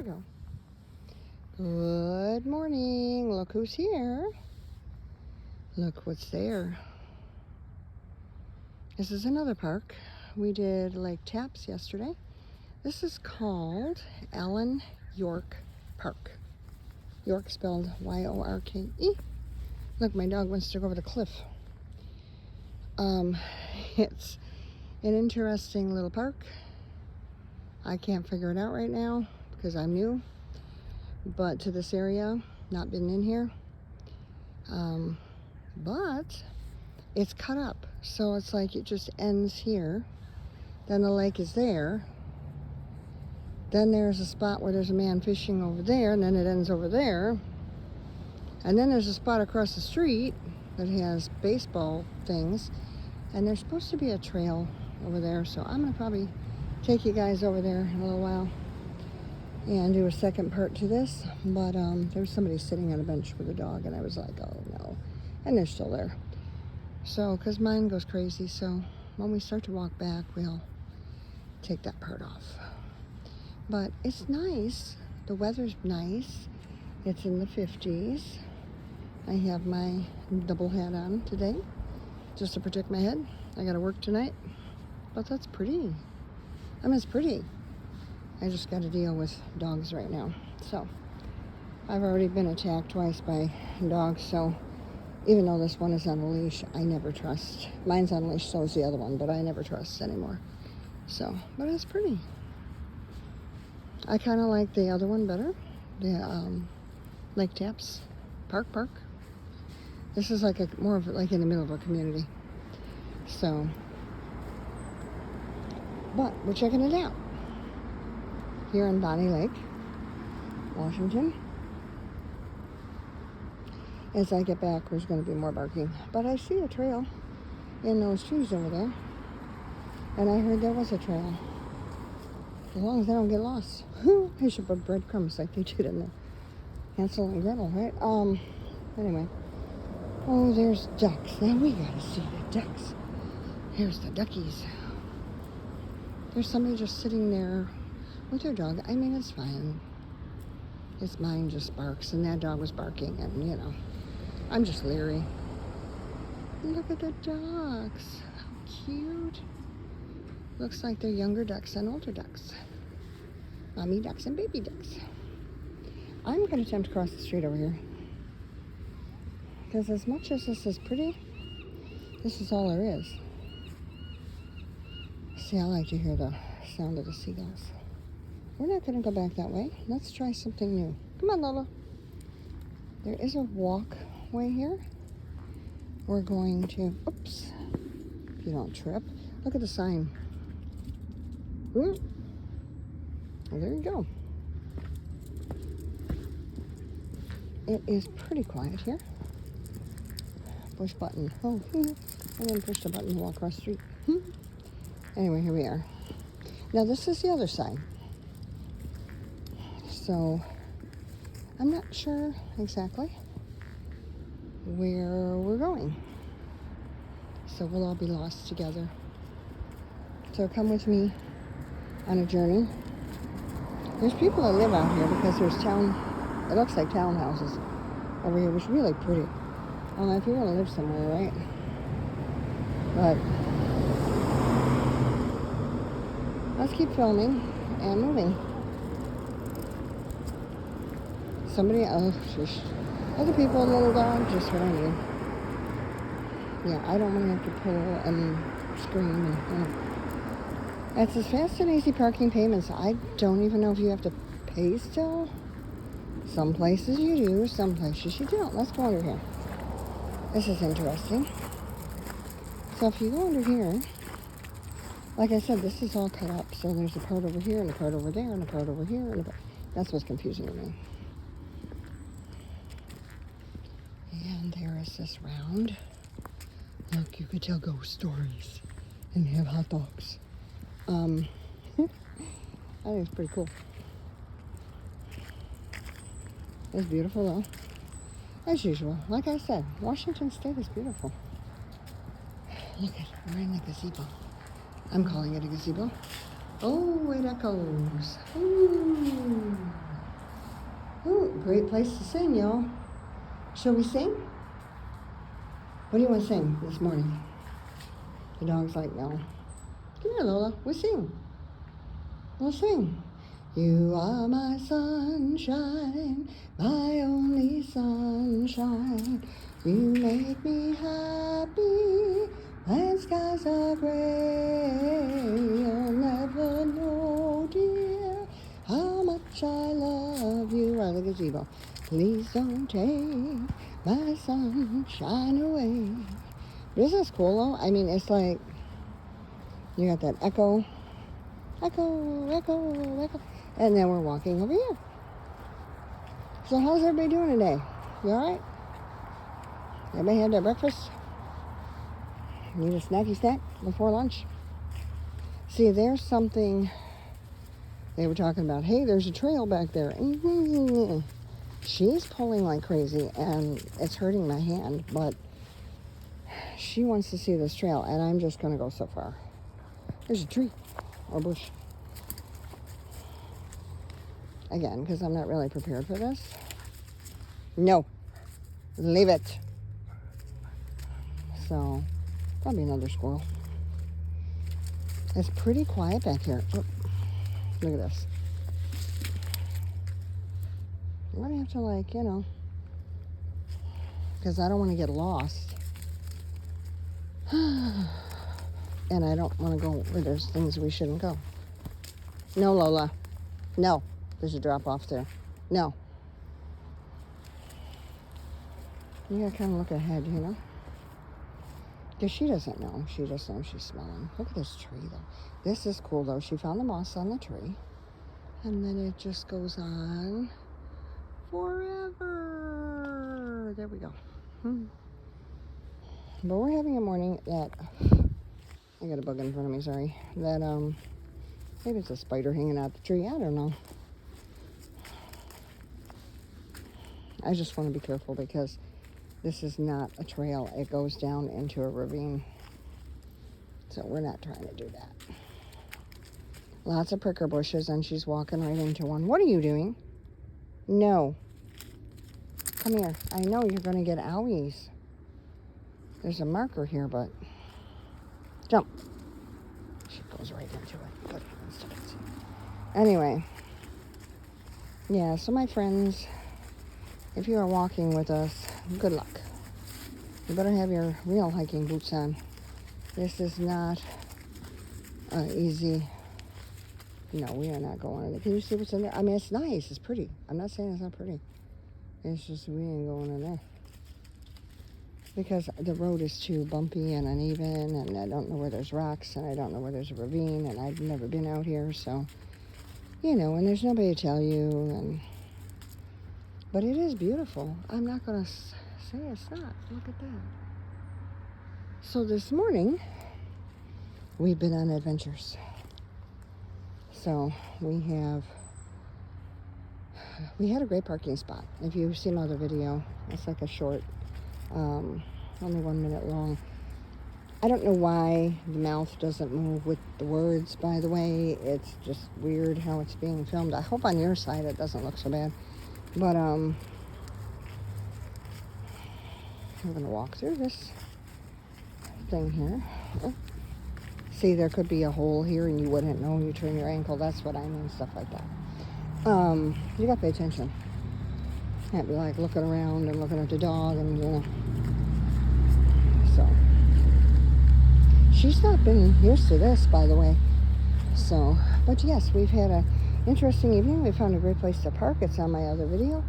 go. Good morning. Look who's here. Look what's there. This is another park. We did Lake Tapps yesterday. This is called Allen York Park. York spelled Y-O-R-K-E. Look, my dog wants to go over the cliff. It's an interesting little park. I can't figure it out right now because I'm new, but to this area, not been in here. But it's cut up, so it's like it just ends here. Then the lake is there. Then there's a spot where there's a man fishing over there, and then it ends over there. And then there's a spot across the street that has baseball things, and there's supposed to be a trail over there, so I'm gonna probably take you guys over there in a little while and do a second part to this. But there was somebody sitting on a bench with a dog, and I was like, oh no. And they're still there. So, because mine goes crazy, so when we start to walk back, we'll take that part off. But it's nice. The weather's nice. It's in the 50s. I have my double hat on today just to protect my head. I gotta work tonight, but that's pretty. I mean, it's pretty. I just gotta deal with dogs right now. So I've already been attacked twice by dogs, so even though this one is on a leash, I never trust. Mine's on a leash, so is the other one, but I never trust anymore. So, but it's pretty. I kind of like the other one better, the Lake Tapps Park. This is like more of like in the middle of a community. So, but we're checking it out here in Bonney Lake, Washington. As I get back, there's going to be more barking. But I see a trail in those trees over there. And I heard there was a trail. As long as I don't get lost. I should put breadcrumbs like they did in the Hansel and Gretel, right? Anyway. Oh, there's ducks. Now we gotta see the ducks. Here's the duckies. There's somebody just sitting there with their dog. I mean, it's fine. It's mine just barks, and that dog was barking, and you know, I'm just leery. Look at the ducks. How cute. Looks like they're younger ducks and older ducks. Mommy ducks and baby ducks. I'm going to attempt to cross the street over here. Because as much as this is pretty, this is all there is. See, I like to hear the sound of the seagulls. We're not going to go back that way. Let's try something new. Come on, Lola. There is a walkway here. We're going to, oops, if you don't trip. Look at the sign. Well, there you go. It is pretty quiet here. Push button. Oh, I didn't push the button to walk across the street. Anyway, here we are. Now this is the other side. So I'm not sure exactly where we're going. So we'll all be lost together. So come with me on a journey. There's people that live out here because there's it looks like townhouses over here, which is really pretty. I don't know if you want to live somewhere, right? But let's keep filming and moving. Somebody else, other people, little dog, just what I need. Yeah, I don't want to have to pull and scream and, you know. It's as fast and easy parking payments. I don't even know if you have to pay still. Some places you do, some places you don't. Let's go under here. This is interesting. So if you go under here, like I said, this is all cut up. So there's a part over here and a part over there and a part over here. And that's what's confusing to me. And there is this round. Look, you could tell ghost stories and have hot dogs. I think it's pretty cool. It's beautiful though. As usual, like I said, Washington State is beautiful. Look at it, we're in a gazebo. I'm calling it a gazebo. Oh, it echoes. Ooh. great place to sing, y'all. Shall we sing? What do you want to sing this morning? The dog's like, no. Come here, Lola. We'll sing. We'll sing. You are my sunshine, my only sunshine. You make me happy when skies are gray. You'll never know, dear, how much I love you. Right, the gazebo. Please don't take my sunshine away. This is cool, though. I mean, it's like you got that echo, echo, echo, echo. And then we're walking over here. So how's everybody doing today? You all right? Everybody had their breakfast? Need a snacky snack before lunch? See, there's something they were talking about. Hey, there's a trail back there. She's pulling like crazy, and it's hurting my hand, but she wants to see this trail, and I'm just going to go so far. There's a tree or bush. Again, because I'm not really prepared for this. No. Leave it. So, probably another squirrel. It's pretty quiet back here. Oh, look at this. I'm going to have to, like, you know, because I don't want to get lost. And I don't want to go where there's things we shouldn't go. No, Lola. No. There's a drop off there. No. You gotta kind of look ahead, you know? Because she doesn't know. She just knows she's smelling. Look at this tree, though. This is cool, though. She found the moss on the tree. And then it just goes on forever. There we go. But we're having a morning that... I got a bug in front of me, sorry. That, maybe it's a spider hanging out the tree. I don't know. I just want to be careful because this is not a trail. It goes down into a ravine. So we're not trying to do that. Lots of pricker bushes, and she's walking right into one. What are you doing? No. Come here. I know you're going to get owies. There's a marker here, but... Jump. She goes right into it. Good heavens. Anyway. Yeah, so my friends... If you are walking with us, good luck. You better have your real hiking boots on. This is not easy. No, we are not going in there. Can you see what's in there? I mean, it's nice. It's pretty. I'm not saying it's not pretty. It's just we ain't going in there. Because the road is too bumpy and uneven, and I don't know where there's rocks, and I don't know where there's a ravine, and I've never been out here, so, you know, and there's nobody to tell you, and... But it is beautiful. I'm not going to say it's not. Look at that. So this morning, we've been on adventures. So we had a great parking spot. If you've seen my other video, it's like a short, only 1 minute long. I don't know why the mouth doesn't move with the words, by the way. It's just weird how it's being filmed. I hope on your side it doesn't look so bad. But, I'm going to walk through this thing here. Oh. See, there could be a hole here and you wouldn't know. You turn your ankle. That's what I mean, stuff like that. You got to pay attention. Can't be like looking around and looking at the dog and, you know. So, she's not been used to this, by the way. So, but yes, we've had a interesting evening. We found a great place to park. It's on my other video.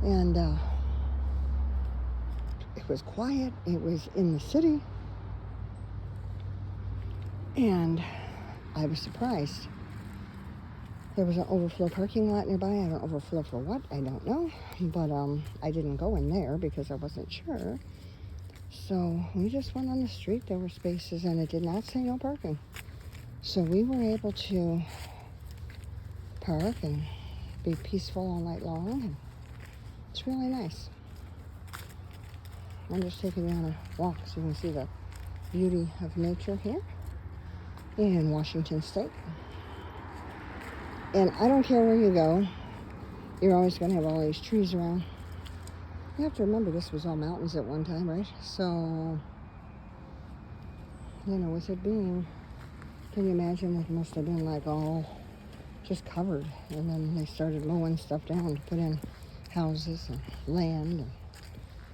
And it was quiet. It was in the city. And I was surprised. There was an overflow parking lot nearby. I don't overflow for what, I don't know. But I didn't go in there because I wasn't sure. So we just went on the street. There were spaces and it did not say no parking. So we were able to park and be peaceful all night long, and it's really nice. I'm just taking you on a walk so you can see the beauty of nature here in Washington State. And I don't care where you go, you're always going to have all these trees around. You have to remember this was all mountains at one time, right? So, you know, with it being, can you imagine it must have been like all just covered, and then they started mowing stuff down to put in houses and land and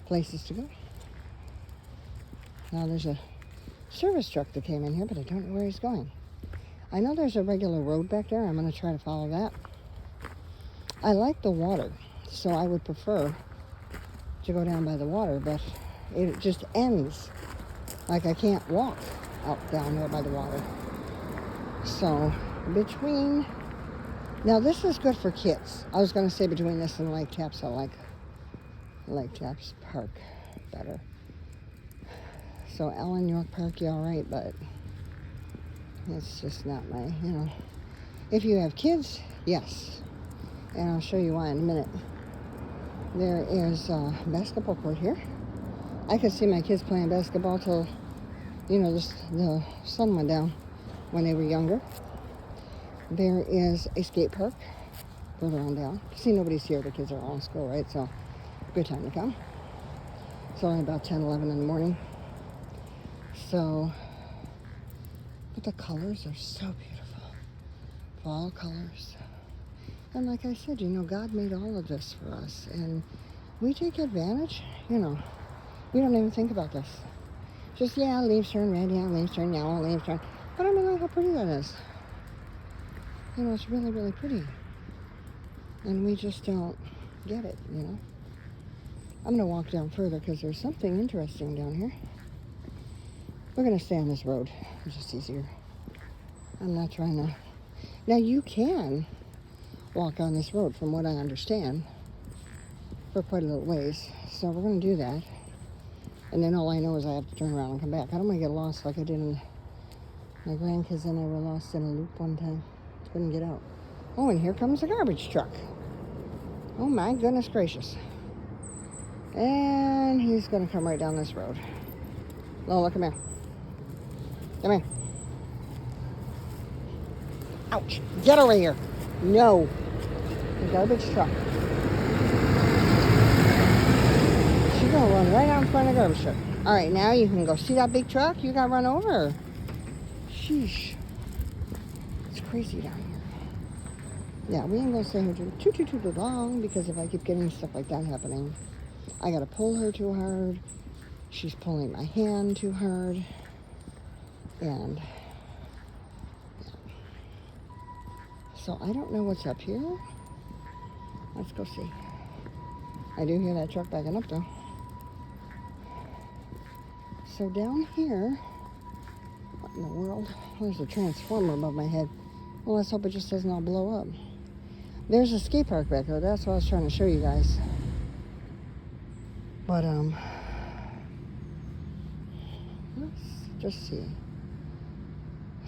places to go. Now there's a service truck that came in here, but I don't know where he's going. I know there's a regular road back there. I'm going to try to follow that. I like the water, so I would prefer to go down by the water, but it just ends. Like I can't walk out down there by the water. So between, now this is good for kids. I was going to say between this and Lake Tapps, I like Lake Tapps Park better. So Ellen York Park, yeah, all right, but it's just not my, you know. If you have kids, yes. And I'll show you why in a minute. There is a basketball court here. I could see my kids playing basketball till, you know, the sun went down when they were younger. There is a skate park further on down. See, nobody's here. The kids are all in school, right? So, good time to come. It's only about 10, 11 in the morning. So, but the colors are so beautiful. Fall colors. And like I said, you know, God made all of this for us. And we take advantage, you know. We don't even think about this. Just, yeah, leaves turn red, yeah, leaves turn yellow, leaves turn. But I mean, look how pretty that is. You know, it's really, really pretty. And we just don't get it, you know. I'm going to walk down further because there's something interesting down here. We're going to stay on this road. It's just easier. I'm not trying to... Now, you can walk on this road, from what I understand, for quite a little ways. So we're going to do that. And then all I know is I have to turn around and come back. I don't want to get lost like I did in... My grandkids and I were lost in a loop one time. Couldn't get out. Oh, and here comes a garbage truck. Oh, my goodness gracious. And he's going to come right down this road. Lola, come here. Come here. Ouch. Get over here. No. The garbage truck. She's going to run right out in front of the garbage truck. All right, now you can go. See that big truck? You got to run over. Sheesh. It's crazy down here. Yeah, we ain't going to stay here too long, because if I keep getting stuff like that happening, I got to pull her too hard. She's pulling my hand too hard. And yeah. So I don't know what's up here. Let's go see. I do hear that truck backing up though. So down here, what in the world? There's a transformer above my head. Well, let's hope it just doesn't all blow up. There's a skate park back there. That's what I was trying to show you guys. But let's just see.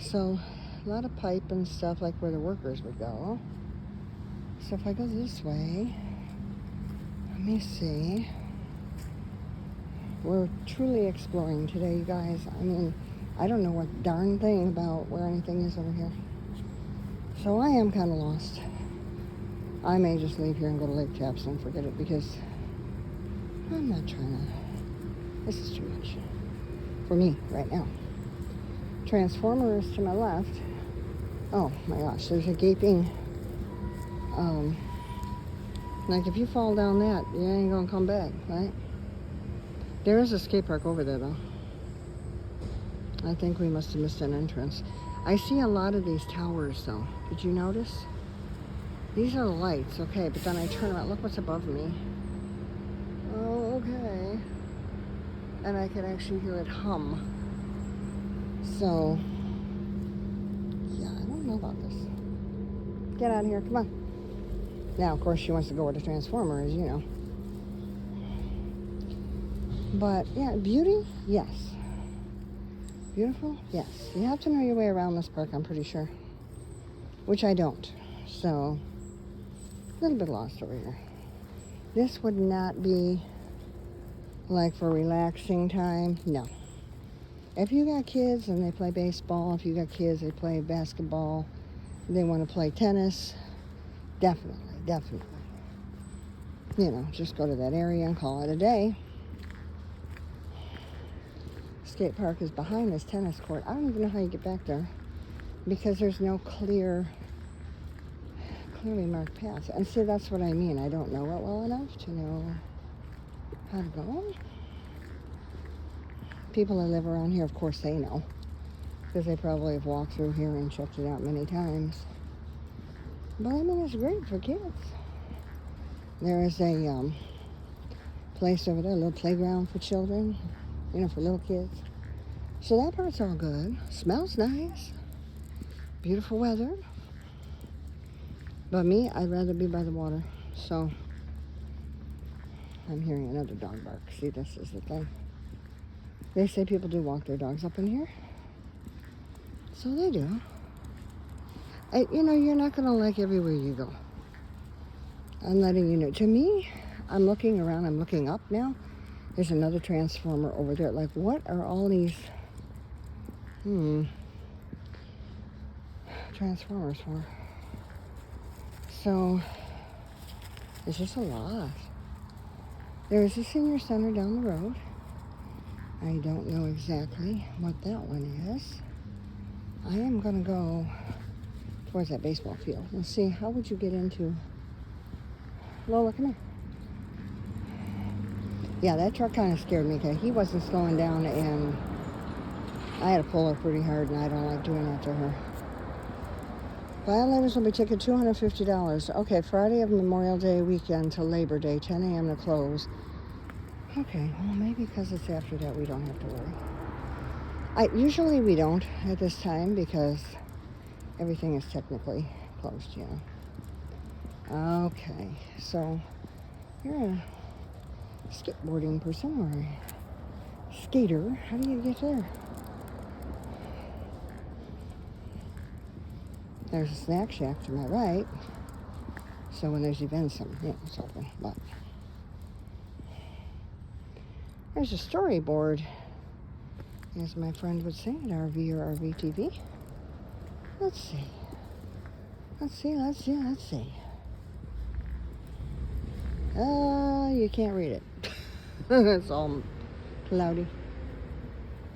So, a lot of pipe and stuff, like where the workers would go. So if I go this way, let me see. We're truly exploring today, you guys. I mean, I don't know what darn thing about where anything is over here. So I am kind of lost. I may just leave here and go to Lake Tapps and forget it, because I'm not trying to... This is too much for me right now. Transformer is to my left. Oh my gosh, there's a gaping... like if you fall down that, you ain't gonna come back, right? There is a skate park over there though. I think we must have missed an entrance. I see a lot of these towers though. Did you notice? These are lights, okay, but then I turn around. Look what's above me. Oh, okay. And I can actually hear it hum. So, yeah, I don't know about this. Get out of here, come on. Now, of course, she wants to go where the transformer is, you know. But, yeah, beauty? Yes. Beautiful? Yes. You have to know your way around this park, I'm pretty sure. Which I don't. So, a little bit lost over here. This would not be like for relaxing time. No. If you got kids and they play baseball, if you got kids, they play basketball, they want to play tennis, definitely. just go to that area and call it a day. Skate park is behind this tennis court. I don't even know how you get back there because there's no clearly marked path. And see, that's what I mean. I don't know it well enough to know how to go. People that live around here, of course, they know because they probably have walked through here and checked it out many times. But I mean, it's great for kids. There is a place over there, a little playground for children, for little kids. So that part's all good. Smells nice. Beautiful weather. But me, I'd rather be by the water. So I'm hearing another dog bark. See, this is the thing. They say people do walk their dogs up in here. So they do. You're not going to like everywhere you go. I'm letting you know. To me, I'm looking around. I'm looking up now. There's another transformer over there. Like, what are all these transformers for? So, it's just a lot. There is a senior center down the road. I don't know exactly what that one is. I am going to go towards that baseball field. Let's see, how would you get into... Lola, come here. Yeah, that truck kind of scared me because he wasn't slowing down and I had to pull her pretty hard and I don't like doing that to her. Violators will be ticketed $250. Okay, Friday of Memorial Day weekend to Labor Day, 10 a.m. to close. Okay, well, maybe because it's after that we don't have to worry. Usually we don't at this time because everything is technically closed, Okay, so you're a skateboarding person or a skater. How do you get there? There's a snack shack to my right. So when there's events, it's open. But there's a storyboard, as my friend would say at RV or RVTV. Let's see. You can't read it. It's all cloudy.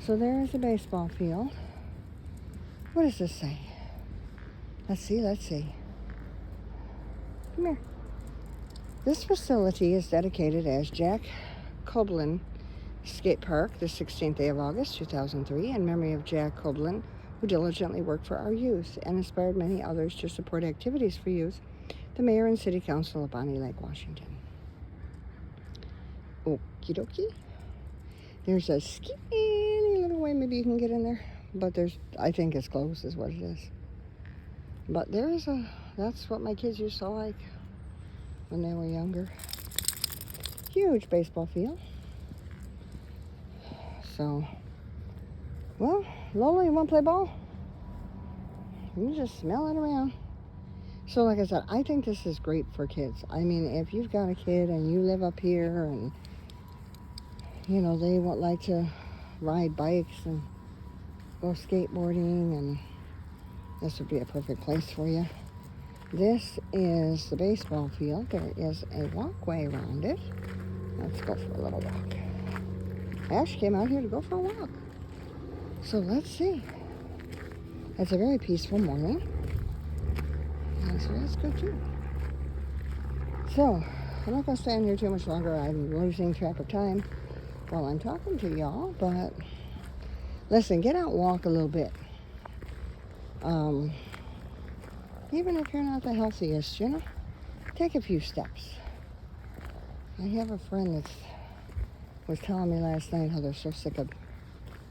So there is a baseball field. What does this say? Let's see. Come here. This facility is dedicated as Jack Coblin Skate Park, the 16th day of August, 2003, in memory of Jack Coblin, who diligently worked for our youth and inspired many others to support activities for youth, the mayor and city council of Bonnie Lake, Washington. Okie dokie. There's a skinny little way maybe you can get in there, but I think it's closed is what it is. But that's what my kids used to like when they were younger. Huge baseball field. So, well, Lola, you want to play ball? You just smell it around. So like I said, I think this is great for kids. I mean, if you've got a kid and you live up here and, they like to ride bikes and go skateboarding, and this would be a perfect place for you. This is the baseball field. There is a walkway around it. Let's go for a little walk. Ash came out here to go for a walk. So let's see. It's a very peaceful morning. And so that's good too. So, I'm not going to stand here too much longer. I'm losing track of time while I'm talking to y'all. But listen, get out and walk a little bit. Even if you're not the healthiest, take a few steps. I have a friend that was telling me last night how they're so sick of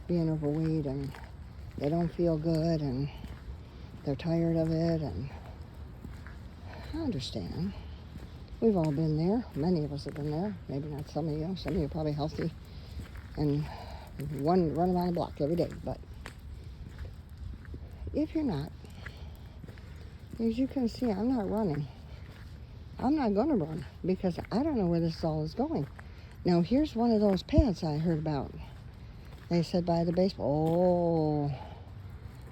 being overweight and they don't feel good and they're tired of it, and I understand. We've all been there. Many of us have been there. Maybe not some of you. Some of you are probably healthy and run around the block every day. But if you're not, as you can see, I'm not running. I'm not going to run because I don't know where this all is going. Now, here's one of those paths I heard about. They said by the baseball. Oh.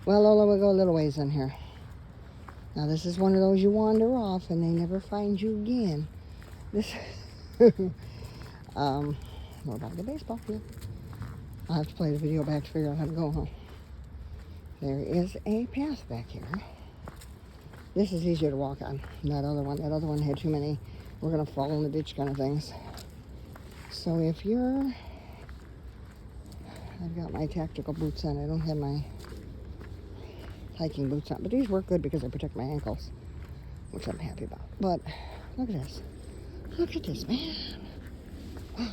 Well, Lola, we'll go a little ways in here. Now, this is one of those you wander off and they never find you again. This What about the baseball field? I'll have to play the video back to figure out how to go home. There is a path back here. This is easier to walk on than that other one. That other one had too many we're gonna fall in the ditch kind of things. So if you're, I've got my tactical boots on. I don't have my hiking boots on, but these work good because they protect my ankles, which I'm happy about. But look at this. Look at this, man. Wow.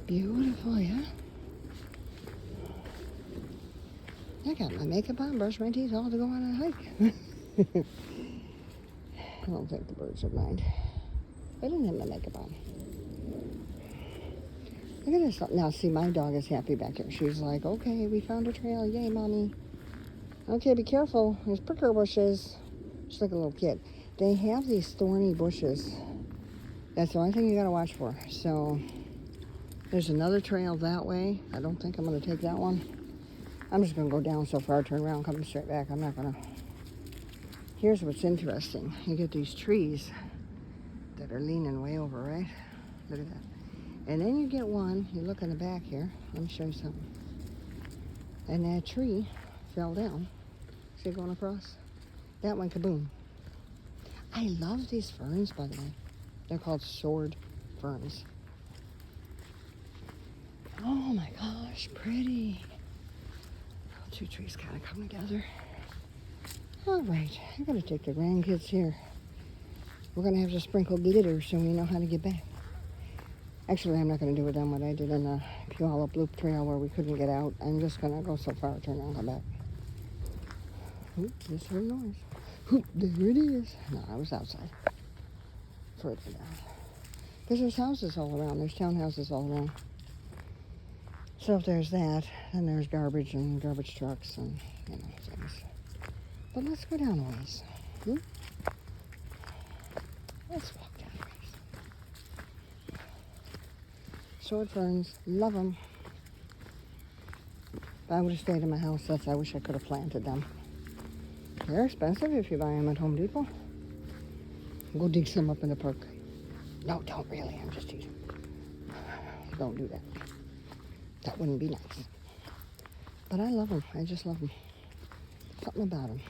Beautiful, yeah? I got my makeup on, brush my teeth, all to go on a hike. I don't think the birds would mind. I didn't have my makeup on. Look at this. Now, see, my dog is happy back here. She's like, okay, we found a trail. Yay, Mommy. Okay, be careful. There's prickle bushes. She's like a little kid. They have these thorny bushes. That's the only thing you got to watch for. So, there's another trail that way. I don't think I'm going to take that one. I'm just going to go down so far, turn around, come straight back. I'm not going to. Here's what's interesting. You get these trees that are leaning way over, right? Look at that. And then you get one, you look in the back here. Let me show you something. And that tree fell down. See it going across? That went kaboom. I love these ferns, by the way. They're called sword ferns. Oh my gosh, pretty. Two trees kind of come together. All right, I gotta take the grandkids here. We're gonna have to sprinkle glitter so we know how to get back. Actually, I'm not gonna do with them what I did in the Puyallup Loop Trail where we couldn't get out. I'm just gonna go so far, turn around, come back. Oop, just heard a noise. Oop, there it is. No, I was outside. Further down. Because there's houses all around. There's townhouses all around. So if there's that, then there's garbage and garbage trucks and, you know, things. But let's go down a ways. Let's walk down a ways. Sword ferns, love them. If I would have stayed in my house, I wish I could have planted them. They're expensive if you buy them at Home Depot. Go dig some up in the park. No, don't really. I'm just teasing. Don't do that. That wouldn't be nice. But I love them. I just love them. Something about them.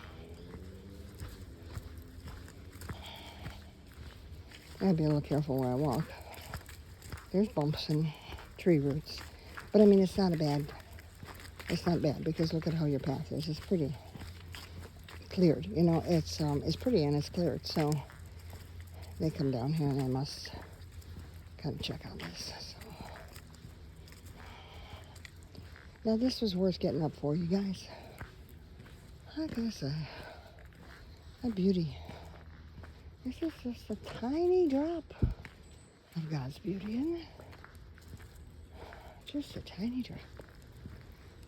I gotta be a little careful where I walk. There's bumps and tree roots. But I mean, it's not bad because look at how your path is. It's pretty cleared. You know, it's pretty and it's cleared. So they come down here and I must kind of check on this. So. Now this was worth getting up for, you guys. I gotta say, a beauty. This is just a tiny drop of God's beauty, isn't it? Just a tiny drop.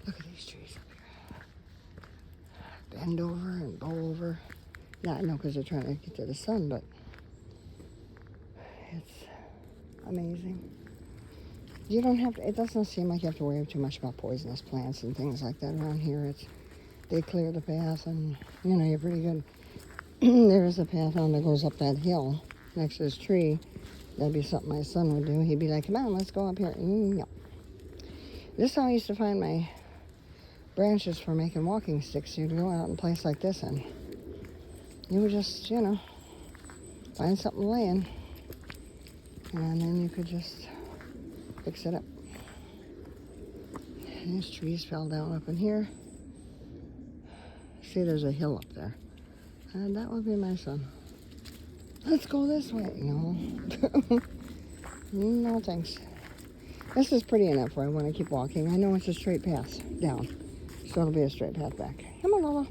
Look at these trees up here. Bend over and bow over. Not, no, because they're trying to get to the sun, but it's amazing. You don't have to, it doesn't seem like you have to worry too much about poisonous plants and things like that around here. They clear the path and, you know, you're pretty good. There is a path on that goes up that hill next to this tree. That'd be something my son would do. He'd be like, come on, let's go up here. No. This is how I used to find my branches for making walking sticks. You'd go out in a place like this and you would just, you know, find something laying and then you could just fix it up. These trees fell down up in here. See, there's a hill up there. And that would be my son. Let's go this way. No. No, thanks. This is pretty enough where I want to keep walking. I know it's a straight path down. So it'll be a straight path back. Come on, Lola.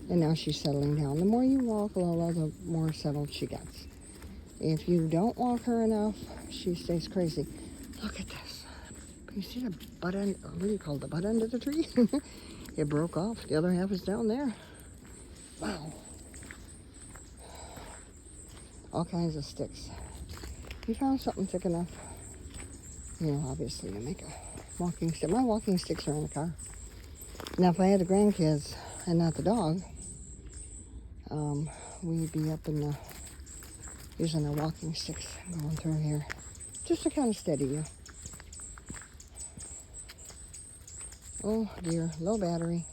And now she's settling down. The more you walk Lola, the more settled she gets. If you don't walk her enough, she stays crazy. Look at this. Can you see the butt end? What do you call it? The butt end of the tree? It broke off. The other half is down there. Wow. All kinds of sticks. If you found something thick enough, you know, obviously you make a walking stick. My walking sticks are in the car. Now, if I had the grandkids and not the dog, we'd be up in the using our walking sticks going through here just to kind of steady you. Oh dear, low battery.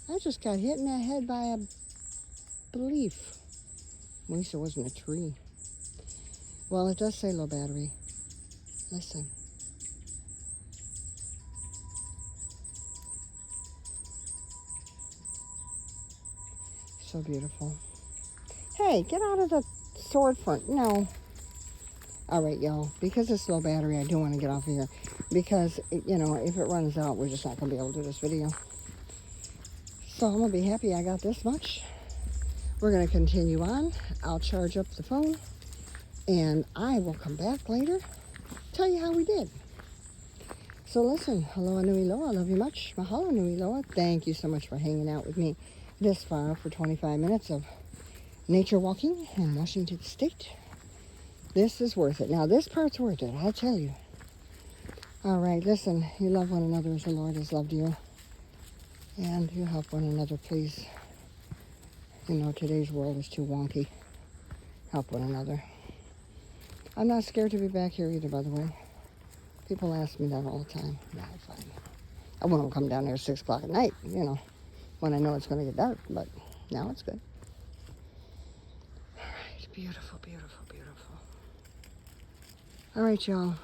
I just got hit in the head by a leaf. At least it wasn't a tree. Well, it does say low battery. Listen. So beautiful. Hey, get out of the sword front. No. All right, y'all. Because it's low battery, I do want to get off of here. Because, you know, if it runs out, we're just not going to be able to do this video. So I'm going to be happy I got this much. We're going to continue on. I'll charge up the phone. And I will come back later. Tell you how we did. So listen, hello nui loa, I love you much. Mahalo nui loa. Thank you so much for hanging out with me this far for 25 minutes of nature walking in Washington State. This is worth it. Now this part's worth it, I'll tell you. All right, listen, you love one another as the Lord has loved you. And you help one another, please. You know, today's world is too wonky. Help one another. I'm not scared to be back here either, by the way. People ask me that all the time. Nah, fine. I won't come down there at 6 o'clock at night, you know, when I know it's going to get dark, but now it's good. All right, beautiful, beautiful, beautiful. All right, y'all.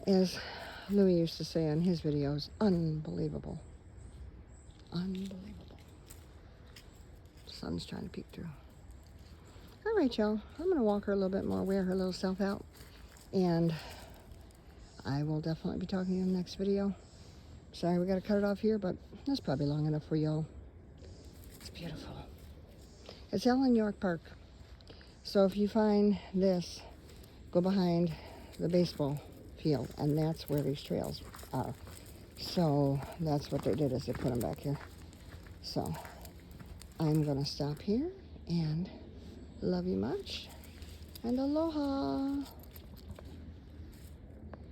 As Louis used to say on his videos, unbelievable. Unbelievable. The sun's trying to peek through. All right, y'all. I'm going to walk her a little bit more, wear her little self out, and I will definitely be talking to you in the next video. Sorry we got to cut it off here, but that's probably long enough for y'all. It's beautiful. It's Ellen York Park. So if you find this, go behind the baseball field, and that's where these trails are. So that's what they did, is they put them back here. So I'm going to stop here, and love you much, and aloha.